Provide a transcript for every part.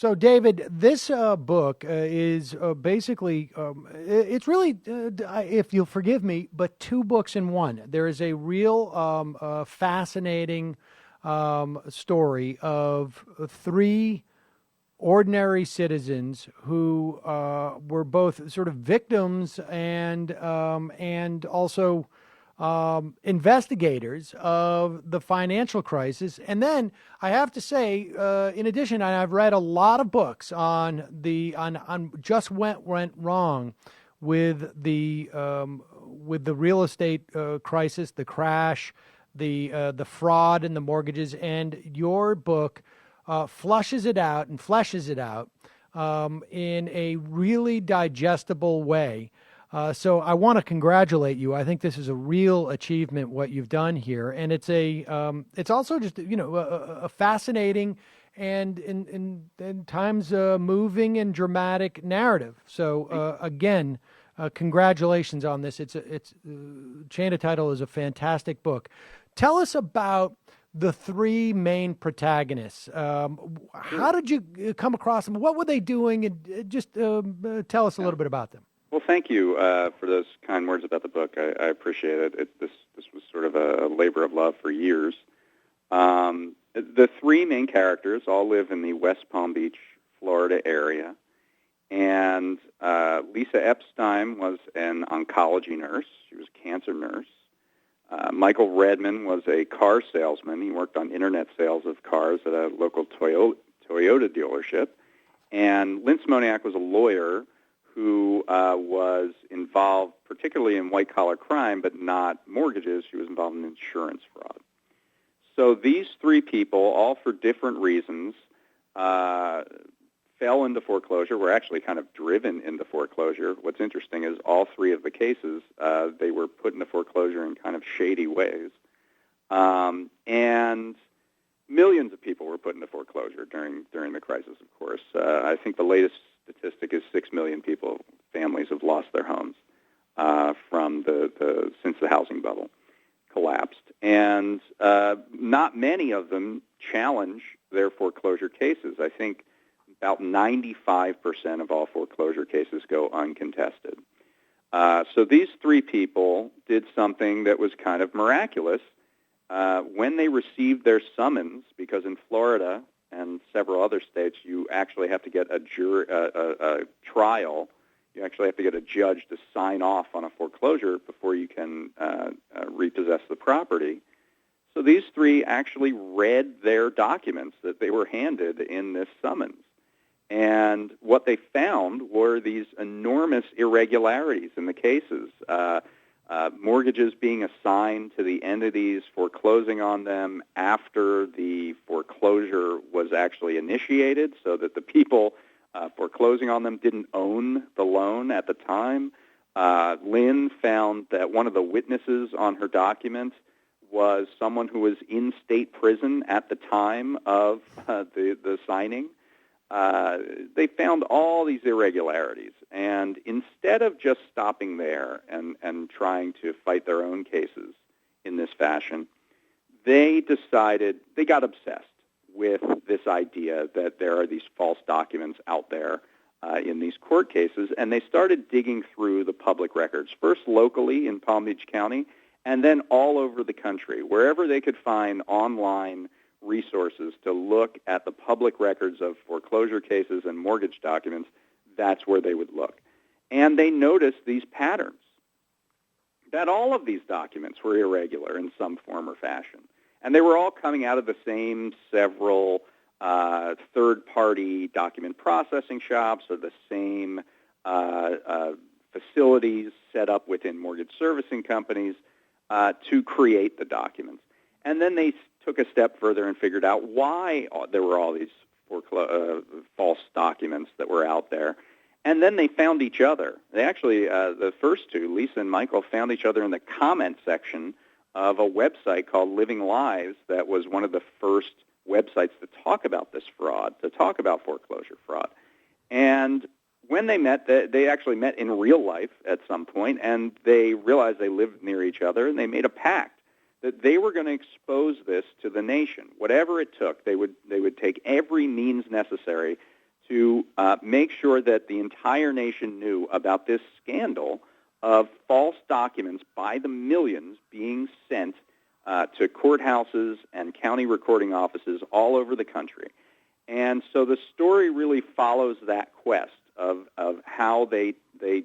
So, David, this book is basically, it's really, if you'll forgive me, but two books in one. There is a real fascinating story of three ordinary citizens who were both sort of victims and also investigators of the financial crisis. And then I have to say, in addition, I've read a lot of books on on just what went wrong with the real estate crisis, the crash, the fraud in the mortgages, and your book flushes it out and fleshes it out in a really digestible way. So I want to congratulate you. I think this is a real achievement what you've done here, and it's also just a fascinating and in times moving and dramatic narrative. So again, congratulations on this. It's Chain of Title is a fantastic book. Tell us about the three main protagonists. How did you come across them? What were they doing? And just tell us a little bit about them. Well, thank you for those kind words about the book. I appreciate it. This was sort of a labor of love for years. The three main characters all live in the West Palm Beach, Florida area. And Lisa Epstein was an oncology nurse. She was a cancer nurse. Michael Redman was a car salesman. He worked on internet sales of cars at a local Toyota dealership. And Lynn Smoniak was a lawyer who was involved particularly in white-collar crime, but not mortgages. She was involved in insurance fraud. So these three people, all for different reasons, fell into foreclosure, were actually kind of driven into foreclosure. What's interesting is all three of the cases, they were put into foreclosure in kind of shady ways. And millions of people were put into foreclosure during the crisis, of course. I think the latest statistic is 6 million families have lost their homes from since the housing bubble collapsed. And not many of them challenge their foreclosure cases. I think about 95% of all foreclosure cases go uncontested. So these three people did something that was kind of miraculous. When they received their summons, because in Florida and several other states, you actually have to get a trial. You actually have to get a judge to sign off on a foreclosure before you can repossess the property. So these three actually read their documents that they were handed in this summons. And what they found were these enormous irregularities in the cases, mortgages being assigned to the entities foreclosing on them after the foreclosure was actually initiated, so that the people foreclosing on them didn't own the loan at the time. Lynn found that one of the witnesses on her documents was someone who was in state prison at the time of the signing. They found all these irregularities, and instead of just stopping there and trying to fight their own cases in this fashion, they got obsessed with this idea that there are these false documents out there in these court cases, and they started digging through the public records, first locally in Palm Beach County, and then all over the country, wherever they could find online resources to look at the public records of foreclosure cases and mortgage documents. That's where they would look. And they noticed these patterns, that all of these documents were irregular in some form or fashion. And they were all coming out of the same several third-party document processing shops or the same facilities set up within mortgage servicing companies to create the documents. And then they took a step further and figured out why there were all these false documents that were out there. And then they found each other. They actually, the first two, Lisa and Michael, found each other in the comment section of a website called Living Lives that was one of the first websites to talk about this fraud, to talk about foreclosure fraud. And when they met, they actually met in real life at some point, and they realized they lived near each other, and they made a pact that they were going to expose this to the nation. Whatever it took, they would take every means necessary to make sure that the entire nation knew about this scandal of false documents by the millions being sent to courthouses and county recording offices all over the country. And so the story really follows that quest of how they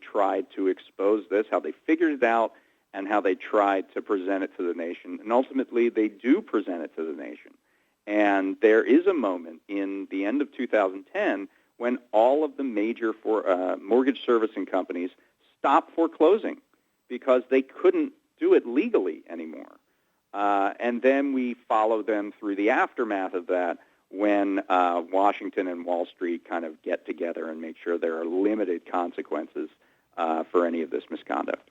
tried to expose this, how they figured it out, and how they tried to present it to the nation. And ultimately, they do present it to the nation. And there is a moment in the end of 2010 when all of the major mortgage servicing companies stopped foreclosing because they couldn't do it legally anymore. And then we follow them through the aftermath of that when Washington and Wall Street kind of get together and make sure there are limited consequences for any of this misconduct.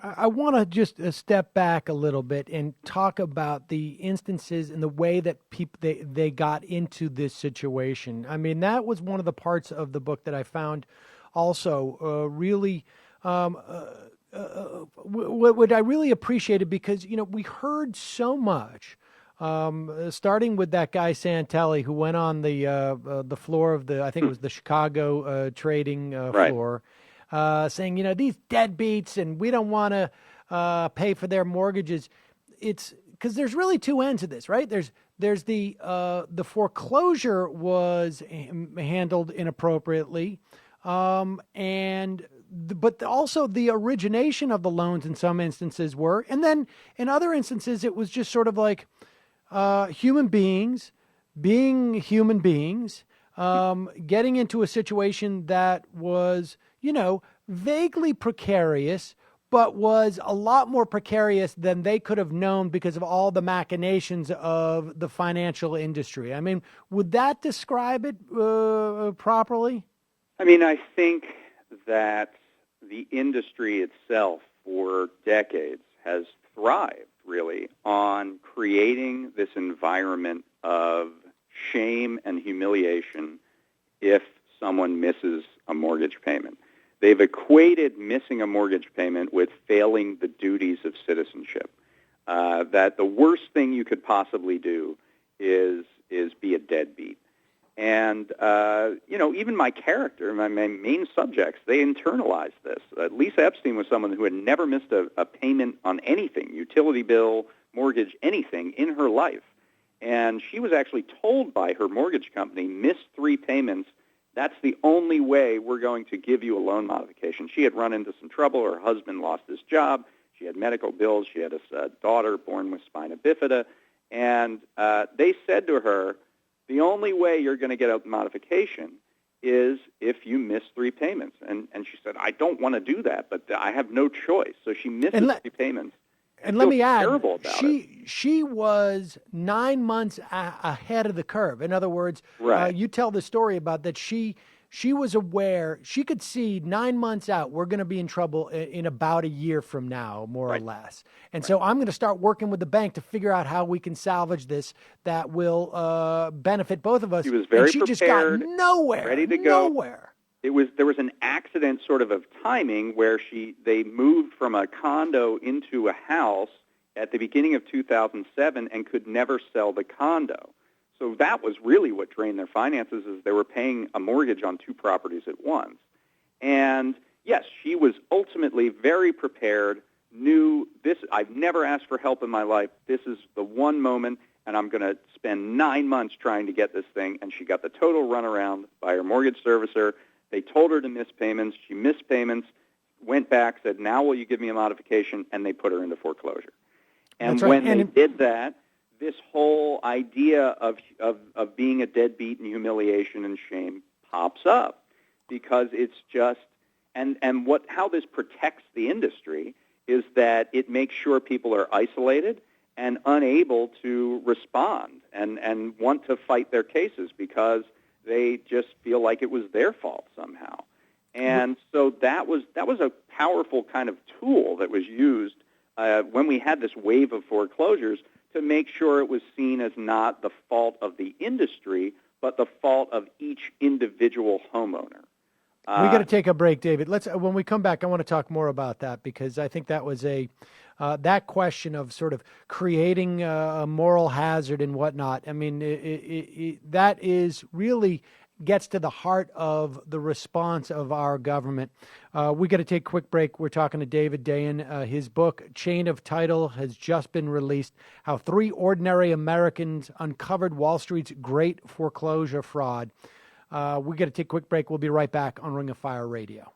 I want to just step back a little bit and talk about the instances and the way that they got into this situation. I mean, that was one of the parts of the book that I found also really what I really appreciated, because we heard so much. Starting with that guy Santelli, who went on the floor of I think it was the Chicago trading floor, saying, these deadbeats, and we don't want to pay for their mortgages. It's because there's really two ends of this, right? There's the foreclosure was handled inappropriately, but also the origination of the loans in some instances were, and then in other instances it was just sort of like human beings being human beings, getting into a situation that was, vaguely precarious, but was a lot more precarious than they could have known because of all the machinations of the financial industry. I mean, would that describe it properly? I mean, I think that the industry itself for decades has thrived, really, on creating this environment of shame and humiliation if someone misses a mortgage payment. They've equated missing a mortgage payment with failing the duties of citizenship. That the worst thing you could possibly do is be a deadbeat. And, even my character, my main subjects, they internalized this. Lisa Epstein was someone who had never missed a payment on anything, utility bill, mortgage, anything in her life. And she was actually told by her mortgage company, miss 3 payments, that's the only way we're going to give you a loan modification. She had run into some trouble. Her husband lost his job. She had medical bills. She had a daughter born with spina bifida. And they said to her, the only way you're going to get a modification is if you miss 3 payments. And she said, I don't want to do that, but I have no choice. So she misses 3 payments. And let me add, she was 9 months ahead of the curve. In other words, right. You tell the story about that she was aware, she could see 9 months out, we're going to be in trouble in about a year from now, more or less. And so I'm going to start working with the bank to figure out how we can salvage this that will benefit both of us. She was very and she prepared, just got nowhere, ready to go. Nowhere. There was an accident sort of timing where they moved from a condo into a house at the beginning of 2007 and could never sell the condo. So that was really what drained their finances, is they were paying a mortgage on 2 properties at once. And yes, she was ultimately very prepared, knew this, I've never asked for help in my life. This is the one moment, and I'm going to spend 9 months trying to get this thing. And she got the total runaround by her mortgage servicer. They told her to miss payments. She missed payments, went back, said, now will you give me a modification? And they put her into foreclosure. And when they did that, this whole idea of being a deadbeat and humiliation and shame pops up, because it's just, and how this protects the industry is that it makes sure people are isolated and unable to respond and want to fight their cases because they just feel like it was their fault somehow. And so that was a powerful kind of tool that was used when we had this wave of foreclosures to make sure it was seen as not the fault of the industry, but the fault of each individual homeowner. We got to take a break, David. When we come back, I want to talk more about that because I think that was that question of sort of creating a moral hazard and whatnot. I mean, that is really gets to the heart of the response of our government. We got to take a quick break. We're talking to David Dayen. His book, Chain of Title, has just been released. How 3 ordinary Americans uncovered Wall Street's great foreclosure fraud. We got to take a quick break. We'll be right back on Ring of Fire Radio.